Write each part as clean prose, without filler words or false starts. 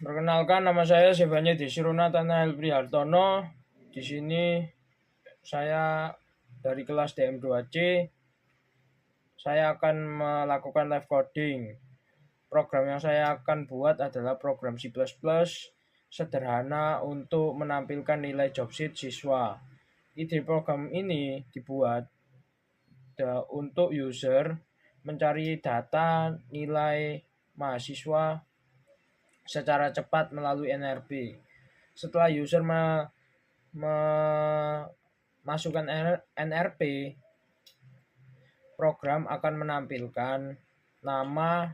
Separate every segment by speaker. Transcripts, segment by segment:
Speaker 1: Perkenalkan, nama saya Zevanya Desirona Nathanael Prihartono. Di sini saya dari kelas DM2C. Saya akan melakukan live coding. Program yang saya akan buat adalah program C++, sederhana untuk menampilkan nilai job sheet siswa. Ide program ini dibuat untuk user mencari data nilai mahasiswa secara cepat melalui NRP. Setelah user memasukkan NRP, program akan menampilkan nama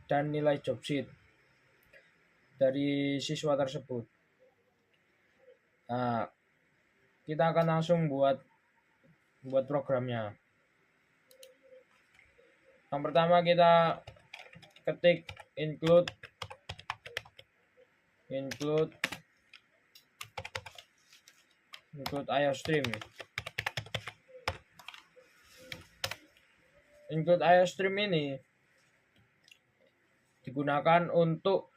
Speaker 1: dan nilai job sheet dari siswa tersebut. Nah, kita akan langsung buat programnya. Yang pertama kita ketik include IOStream. Include IOStream ini digunakan untuk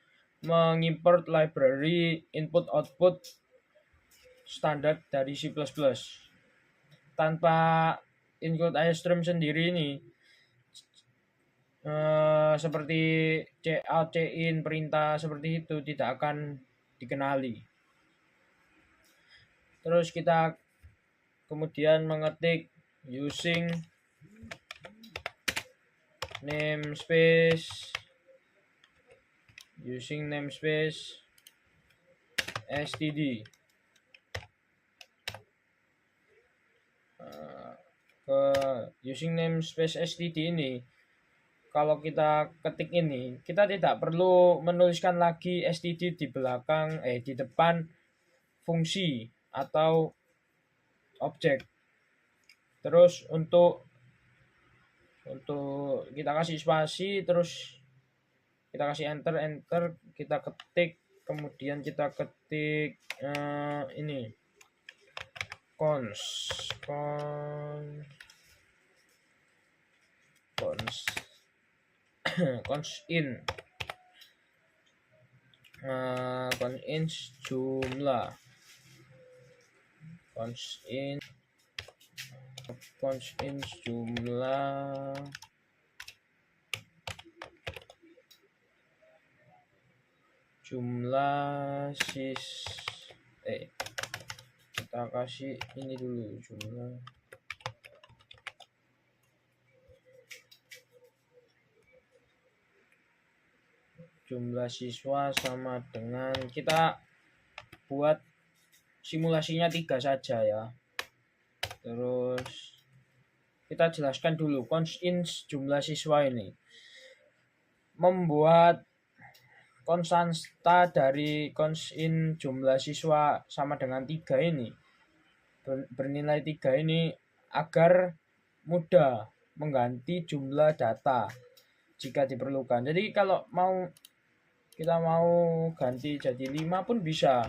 Speaker 1: mengimport library input-output standar dari C++. Tanpa include IOStream sendiri ini, seperti cout, cin, perintah seperti itu tidak akan dikenali. Terus kita kemudian mengetik using namespace std. Using namespace std ini, kalau kita ketik ini, kita tidak perlu menuliskan lagi std di belakang di depan fungsi atau objek. Terus untuk kita kasih spasi, terus kita kasih enter, kita ketik, kemudian kita ketik ini const in jumlah kita kasih ini dulu, jumlah siswa sama dengan, kita buat simulasinya 3 saja ya. Terus kita jelaskan dulu const in jumlah siswa ini membuat konstanta dari const in jumlah siswa sama dengan 3 ini, bernilai 3 ini, agar mudah mengganti jumlah data jika diperlukan. Jadi kalau kita mau ganti jadi 5 pun bisa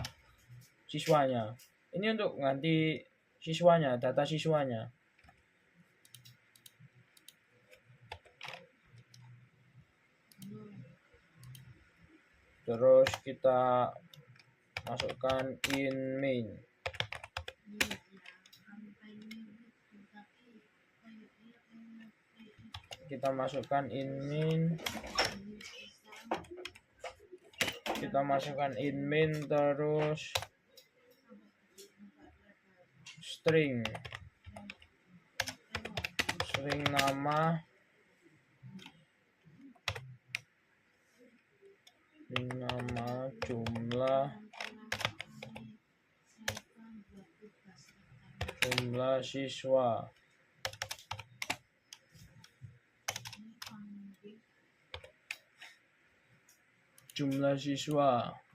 Speaker 1: siswanya. Ini untuk ganti siswanya, data siswanya. Terus kita masukkan in main. Kita masukkan in main, terus string nama, jumlah siswa.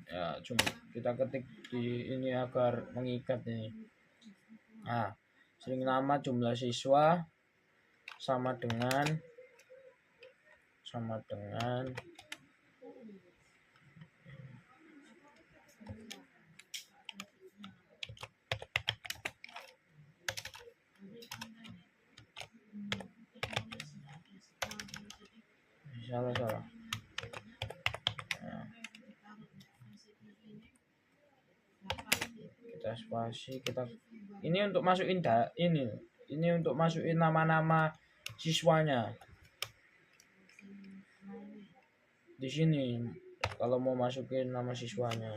Speaker 1: Ya, kita ketik di ini agar mengikat ini. Nah, string nama jumlah siswa sama dengan salah. kita spasi, kita ini untuk masukin ini untuk masukin nama-nama siswanya di sini kalau mau masukin nama siswanya.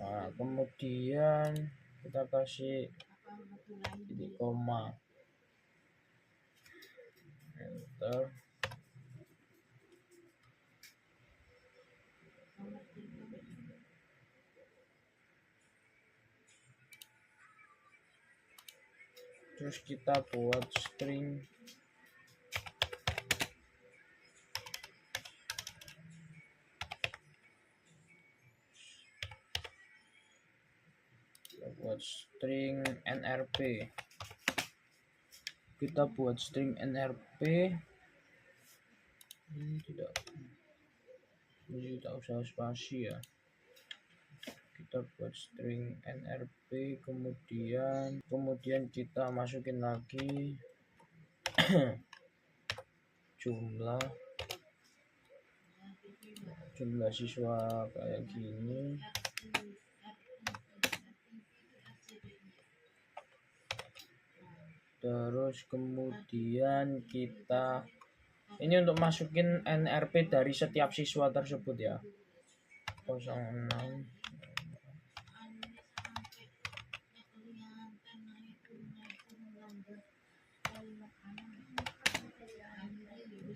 Speaker 1: Nah, kemudian kita kasih titik koma, enter. Terus kita buat string nrp. Kita buat string nrp. Ini tidak usah spasi ya. Kita buat string nrp, kemudian kita masukin lagi jumlah siswa kayak gini. Terus kemudian kita ini untuk masukin nrp dari setiap siswa tersebut ya. 06.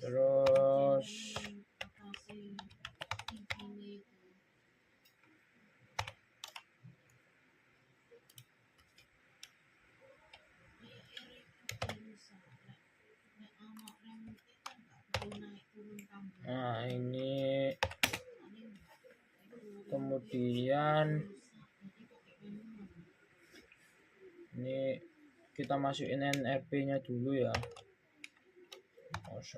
Speaker 1: Terus nah ini kemudian ini kita masukin nrp nya dulu ya, 06.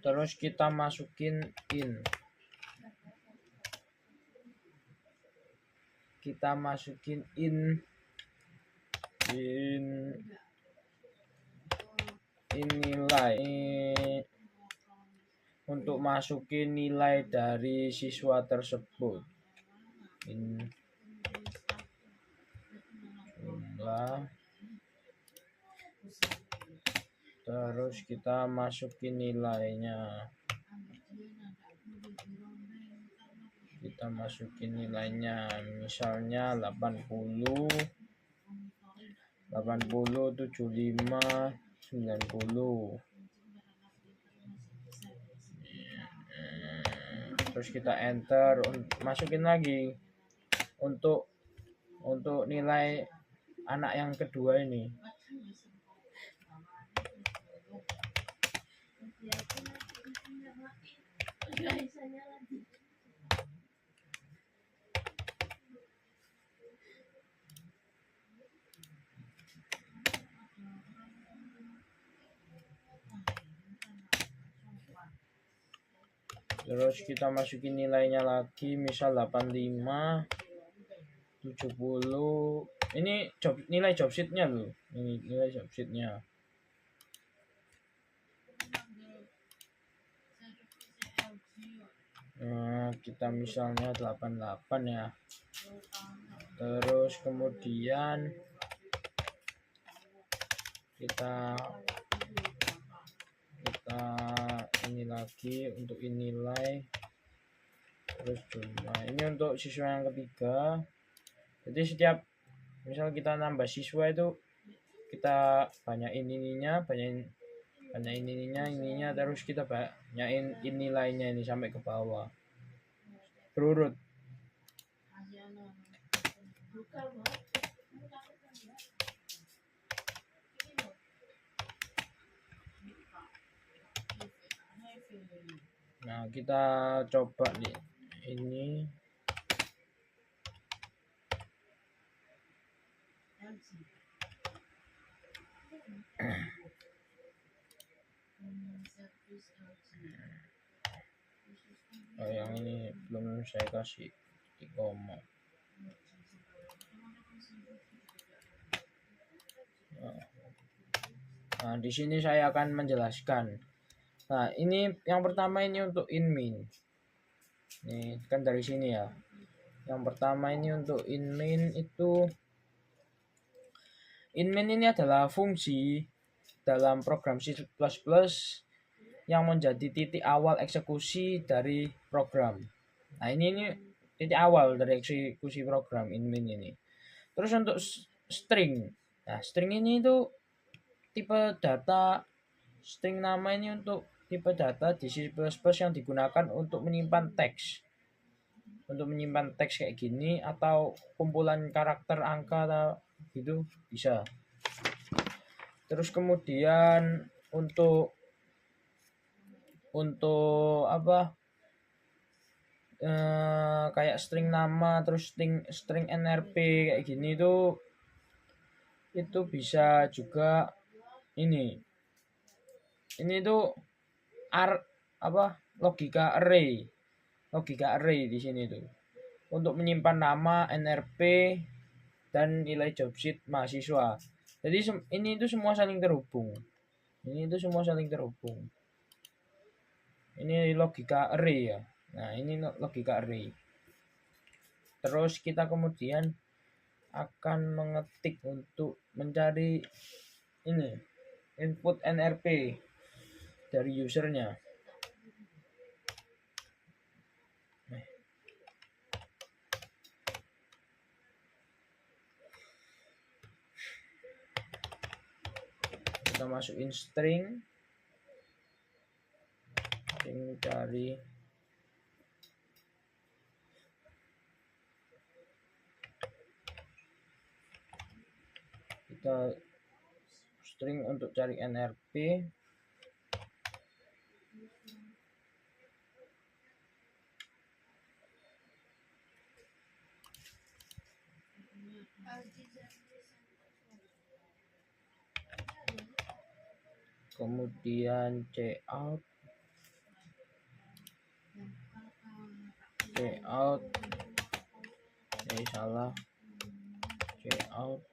Speaker 1: Terus kita masukin in, nilai untuk masukin nilai dari siswa tersebut. Jumlah. Terus kita masukin nilainya. Misalnya 80, 75, 90. Terus kita enter, masukin lagi untuk nilai anak yang kedua ini. Terus kita masukin nilainya lagi, misal 85, 70. Ini nilai job sheet-nya loh. Ini nilai job sheet-nya. Nah, kita misalnya 88 ya. Terus kemudian kita ini lagi untuk nilai, terus jumlah. Ini untuk siswa yang ketiga. Jadi setiap misal kita nambah siswa itu kita banyakin ininya, terus kita banyakin nilainya ini sampai ke bawah berurut. Nah, kita coba nih ini. Oh, yang ini belum saya kasih di ngomong. Nah, di sini saya akan menjelaskan. Nah, ini yang pertama ini untuk inmin. Ini kan dari sini ya. Yang pertama ini untuk inmin itu, inmin ini adalah fungsi dalam program C++ yang menjadi titik awal eksekusi dari program. Nah, ini titik awal dari eksekusi program inmin ini. Terus untuk string. Nah, string ini itu tipe data, string nama ini untuk tipe data di C++ yang digunakan untuk menyimpan teks. Untuk menyimpan teks kayak gini atau kumpulan karakter, angka atau gitu bisa. Terus kemudian untuk apa? Kayak string nama, terus string NRP kayak gini itu bisa juga ini tuh logika array di sini tuh untuk menyimpan nama, NRP, dan nilai job sheet mahasiswa. Jadi ini itu semua saling terhubung. Ini logika array ya. Nah, ini logika array. Terus kita kemudian akan mengetik untuk mencari ini input NRP dari usernya. Kita masukin string cari kita string untuk cari NRP. Kemudian cout salah, cout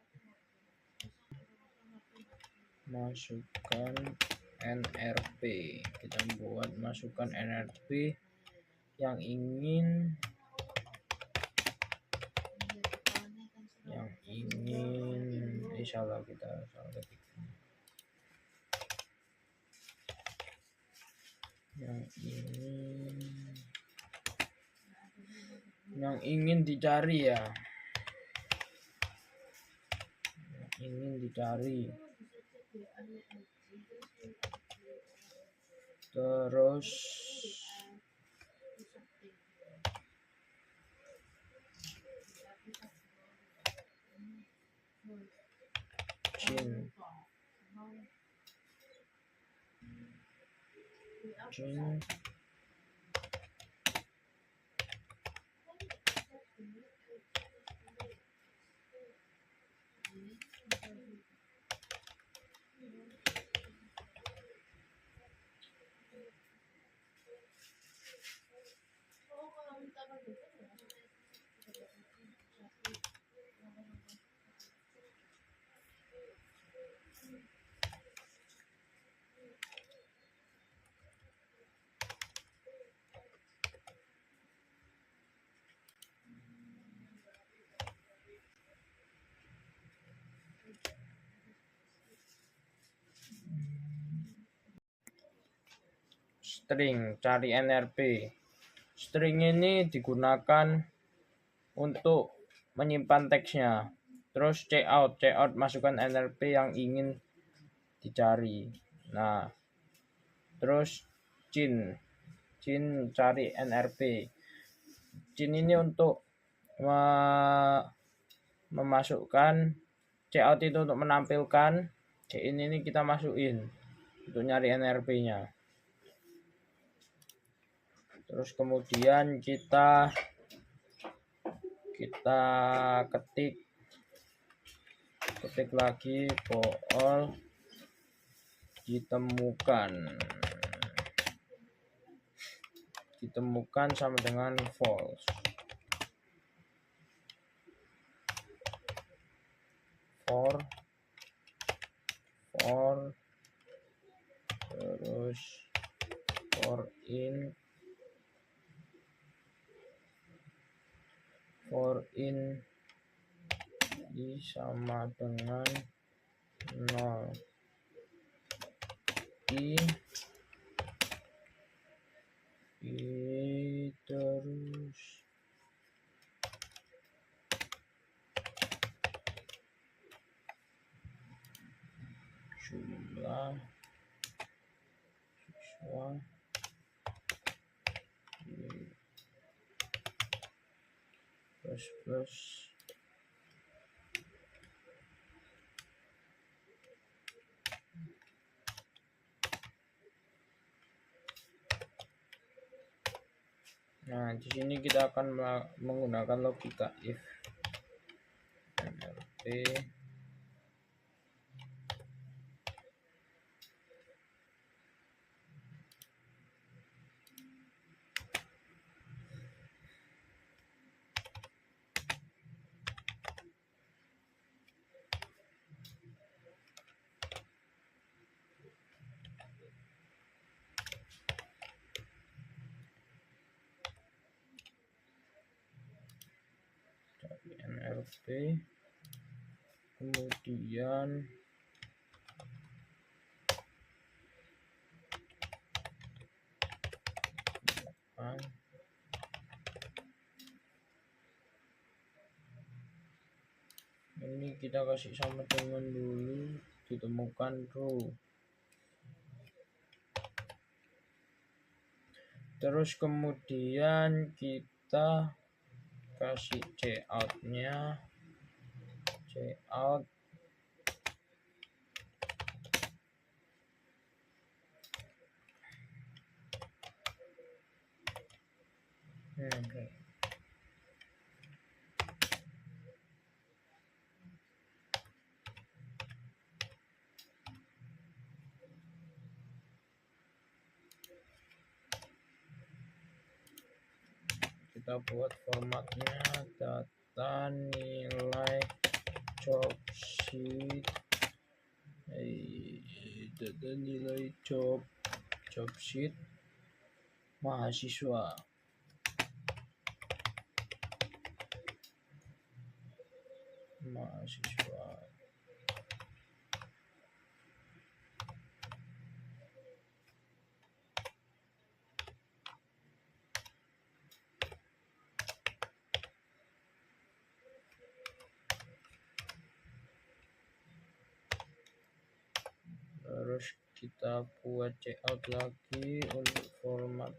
Speaker 1: masukkan NRP. Kita buat masukkan NRP yang ingin salah, kita salah ketik. Yang ingin dicari ya. Terus Jin string cari NRP. String ini digunakan untuk menyimpan teksnya. Terus cout masukkan NRP yang ingin dicari. Nah, terus cin cari NRP. Cin ini untuk memasukkan, cout itu untuk menampilkan, cin ini kita masukin untuk nyari NRP-nya. Terus kemudian kita ketik lagi for all ditemukan sama dengan false. For terus for in i sama dengan 0, i terus jumlah siswa plus Nah, di sini kita akan menggunakan logika if. NLP kemudian ini kita kasih sama dengan dulu ditemukan true, terus kemudian kita kasih cout-nya cout kita buat formatnya data nilai job sheet mahasiswa. Terus kita buat cout lagi untuk format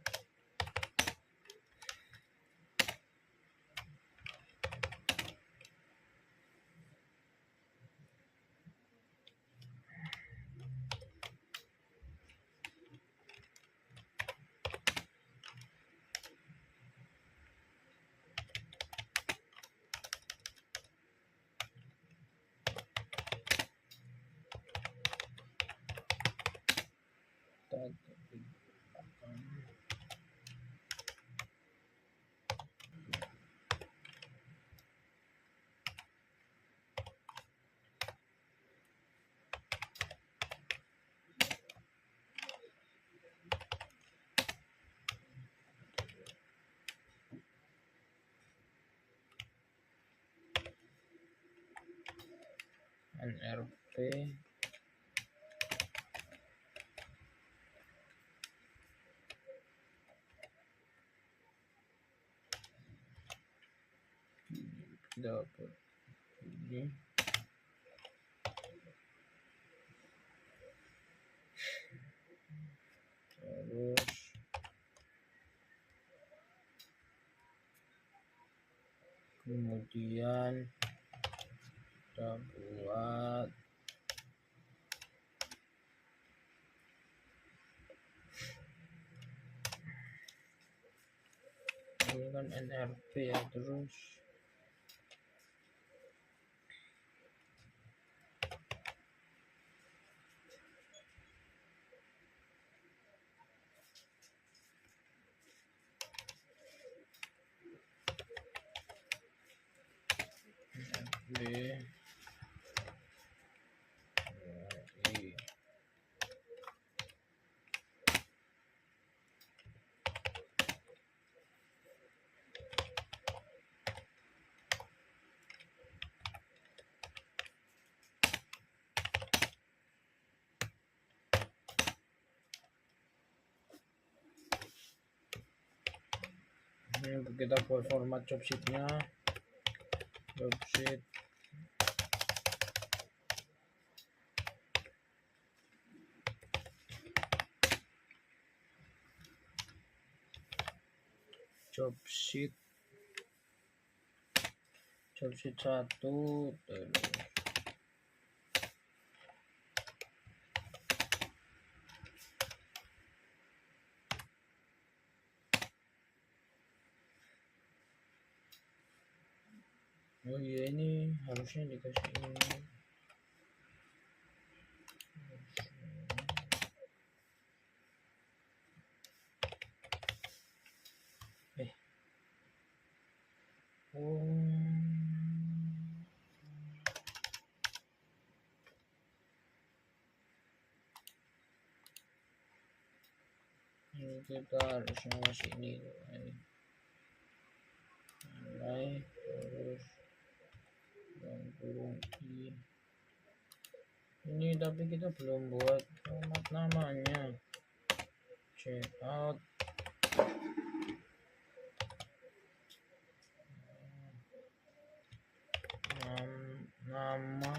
Speaker 1: NRP dapat ini terus kemudian kita buat ini kan NRP ya, terus B I. Ini kita buat format job sheet-nya. Job sheet job sheet 1 terus oh iya, ini harusnya dikasih ini. Ini kita harusnya masih ini nilai terus dan kurung i. Ini tapi kita belum buat format namanya. Checkout nama nama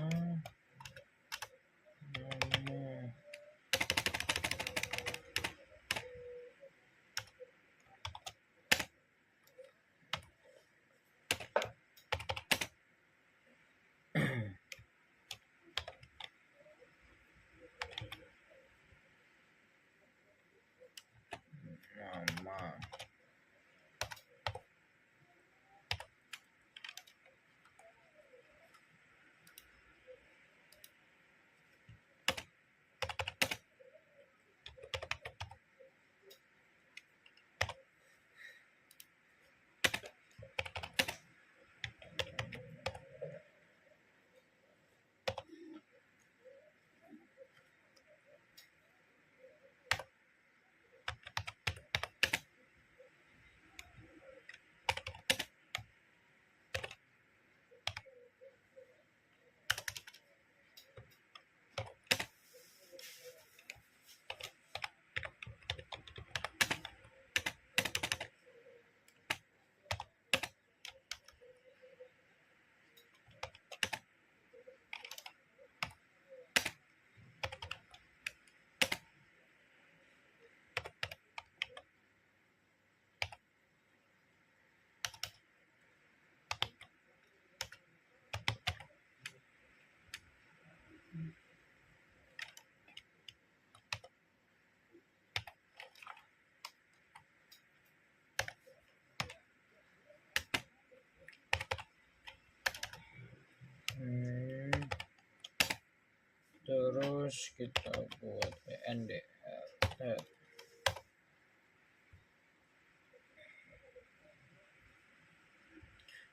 Speaker 1: terus kita buat ENDR.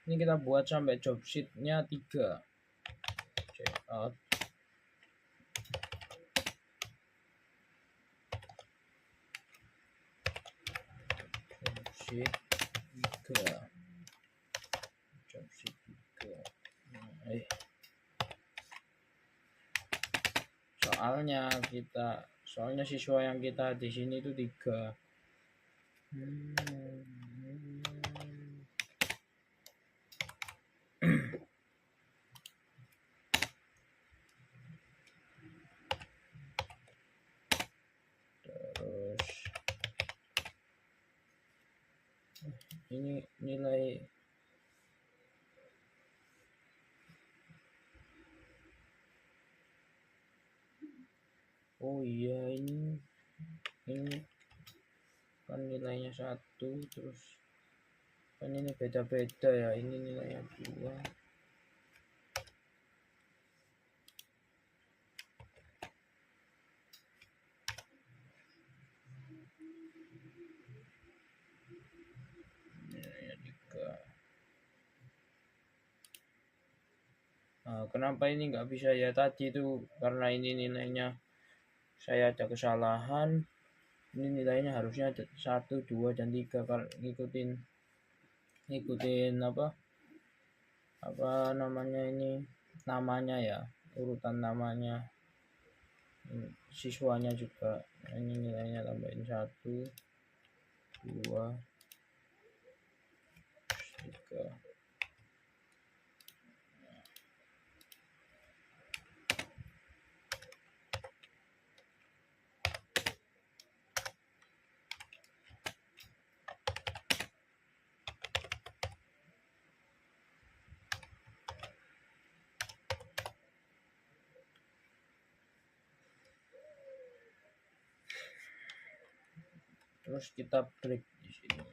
Speaker 1: Ini kita buat sampai job sheet-nya 3. Checkout job sheet 3. Job sheet 3. Soalnya siswa yang kita di sini itu 3. Terus ini nilai oh iya, ini kan nilainya 1, terus kan ini beda-beda ya, ini nilainya 2. Nilainya 3. Kenapa ini nggak bisa ya tadi itu karena ini nilainya saya ada kesalahan. Ini nilainya harusnya 1, 2, dan 3 kalau ngikutin apa namanya ini namanya ya, urutan namanya. Siswanya juga ini nilainya tambahin 1, 2, 3. Terus kita break di sini.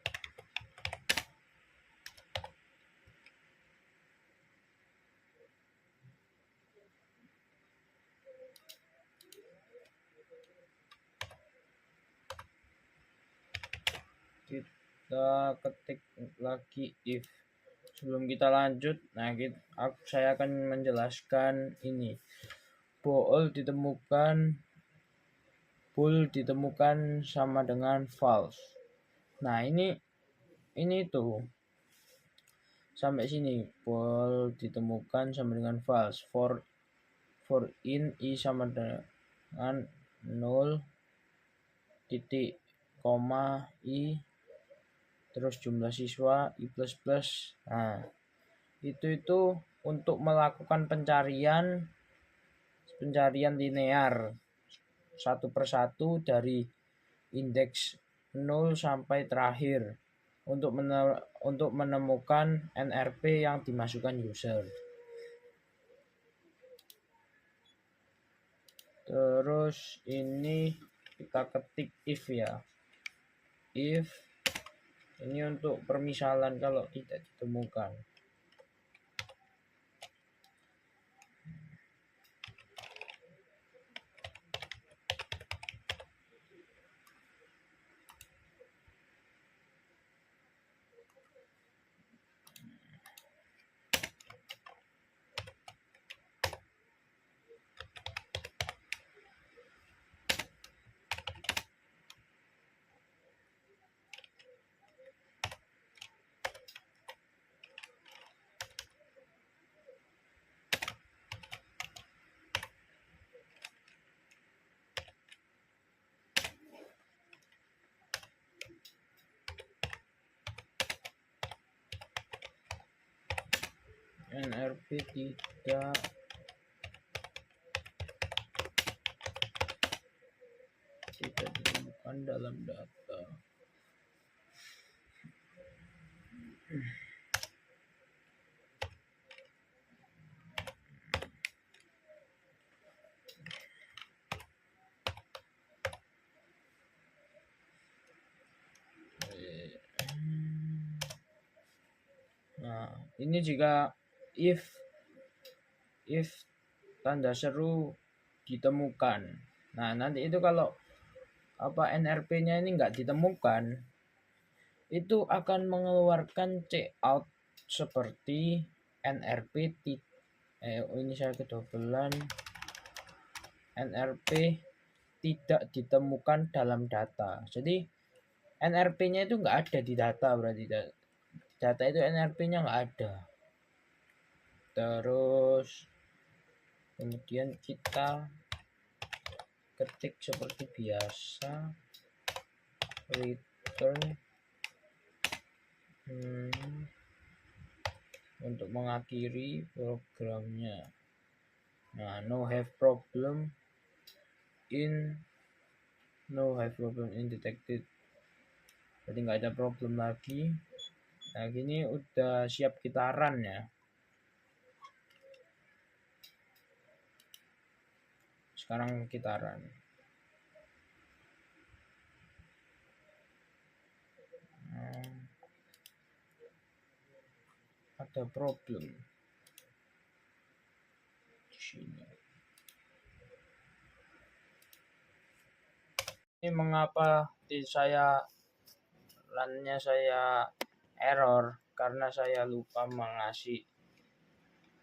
Speaker 1: Kita ketik lagi if. Sebelum kita lanjut, saya akan menjelaskan ini. Bool ditemukan sama dengan false. Nah, ini tuh sampai sini bool ditemukan sama dengan false. For in i sama dengan 0 titik koma i terus jumlah siswa i plus plus. Nah, itu untuk melakukan pencarian linear satu persatu dari indeks 0 sampai terakhir untuk menemukan NRP yang dimasukkan user. Terus ini kita ketik if ya. If ini untuk permisalan kalau tidak ditemukan. NRP tidak ditemukan dalam data. Nah, ini jika if tanda seru ditemukan. Nah, nanti itu kalau NRP-nya ini nggak ditemukan, itu akan mengeluarkan cout seperti NRP ini saya kedobelan, NRP tidak ditemukan dalam data. Jadi NRP-nya itu nggak ada di data, berarti data itu NRP-nya nggak ada. Terus kemudian kita ketik seperti biasa return untuk mengakhiri programnya. Nah, no have problem in detected. Jadi nggak ada problem lagi. Nah, gini udah siap kita run ya. Sekarang kita run. Ada problem di sini. Ini mengapa runnya saya error? Karena saya lupa mengasih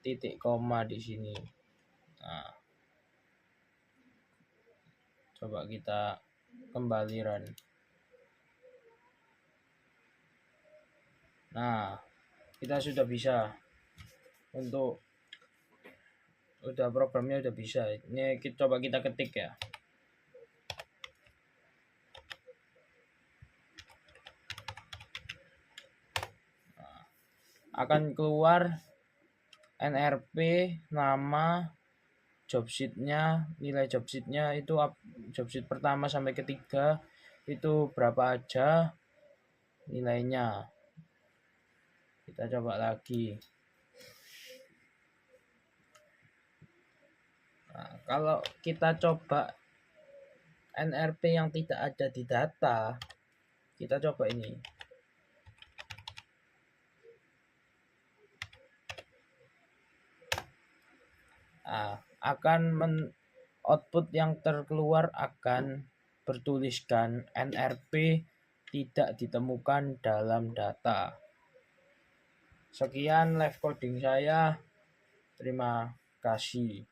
Speaker 1: titik koma di sini. Nah, coba kita kembali run. Nah, kita sudah bisa untuk programnya udah bisa. Ini coba kita ketik ya. Nah, akan keluar NRP, nama, job sheet-nya, nilai job sheet-nya itu job sheet pertama sampai ketiga itu berapa aja nilainya. Kita coba lagi. Nah, kalau kita coba NRP yang tidak ada di data, kita coba ini. Nah, akan output yang terkeluar akan bertuliskan NRP tidak ditemukan dalam data. Sekian live coding saya. Terima kasih.